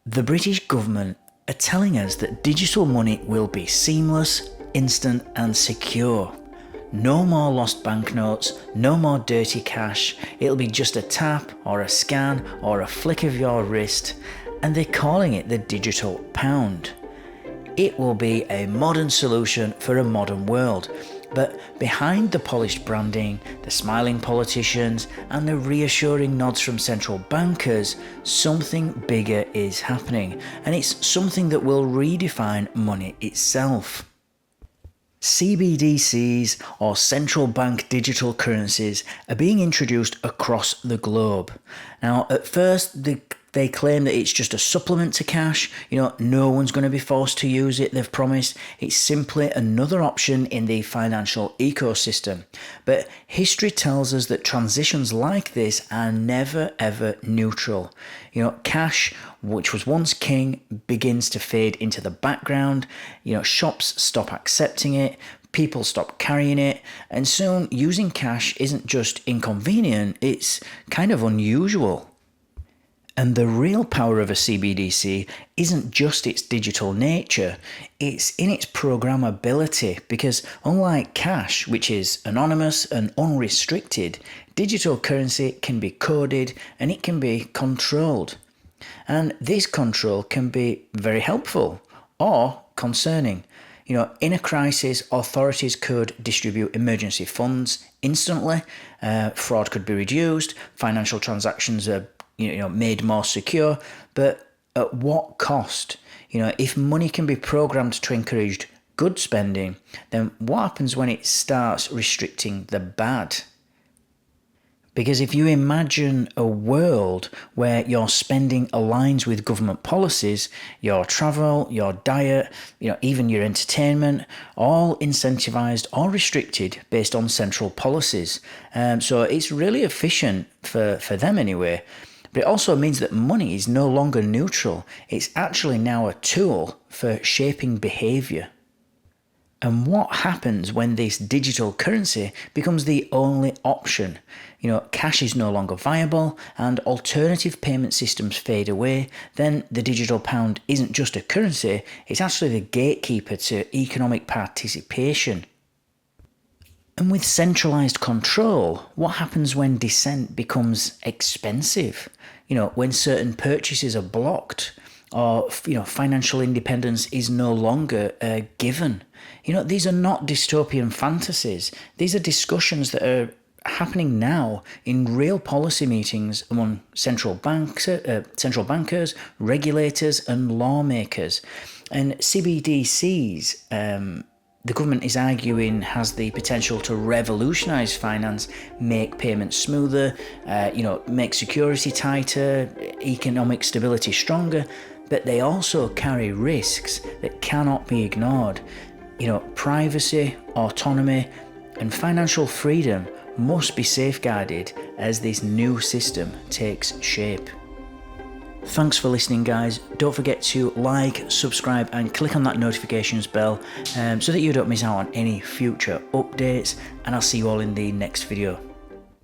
The British government are telling us that digital money will be seamless, instant and secure. No more lost banknotes, no more dirty cash, it'll be just a tap or a scan or a flick of your wrist, and they're calling it the digital pound. It will be a modern solution for a modern world, but behind the polished branding, the smiling politicians and the reassuring nods from central bankers, something bigger is happening, and it's something that will redefine money itself. CBDCs, or central bank digital currencies, are being introduced across the globe. Now, at first, they claim that it's just a supplement to cash. No one's going to be forced to use it, they've promised. It's simply another option in the financial ecosystem. But history tells us that transitions like this are never ever neutral. Cash, which was once king, begins to fade into the background. Shops stop accepting it, people stop carrying it, and soon using cash isn't just inconvenient, it's kind of unusual. And the real power of a CBDC isn't just its digital nature, it's in its programmability, because unlike cash, which is anonymous and unrestricted, digital currency can be coded and it can be controlled. And this control can be very helpful or concerning. In a crisis, authorities could distribute emergency funds instantly, fraud could be reduced, financial transactions are made more secure, but at what cost? If money can be programmed to encourage good spending, then what happens when it starts restricting the bad? Because if you imagine a world where your spending aligns with government policies, your travel, your diet, even your entertainment, all incentivized or restricted based on central policies. So it's really efficient for them anyway. But it also means that money is no longer neutral. It's actually now a tool for shaping behaviour. And what happens when this digital currency becomes the only option? Cash is no longer viable and alternative payment systems fade away, then the digital pound isn't just a currency, it's actually the gatekeeper to economic participation. And with centralised control, what happens when dissent becomes expensive? When certain purchases are blocked, or financial independence is no longer a given. These are not dystopian fantasies. These are discussions that are happening now in real policy meetings among central bankers, regulators and lawmakers. And CBDCs, the government is arguing, has the potential to revolutionise finance, make payments smoother, make security tighter, economic stability stronger, but they also carry risks that cannot be ignored. Privacy, autonomy and financial freedom must be safeguarded as this new system takes shape. Thanks for listening, guys. Don't forget to like, subscribe and click on that notifications bell so that you don't miss out on any future updates, and I'll see you all in the next video.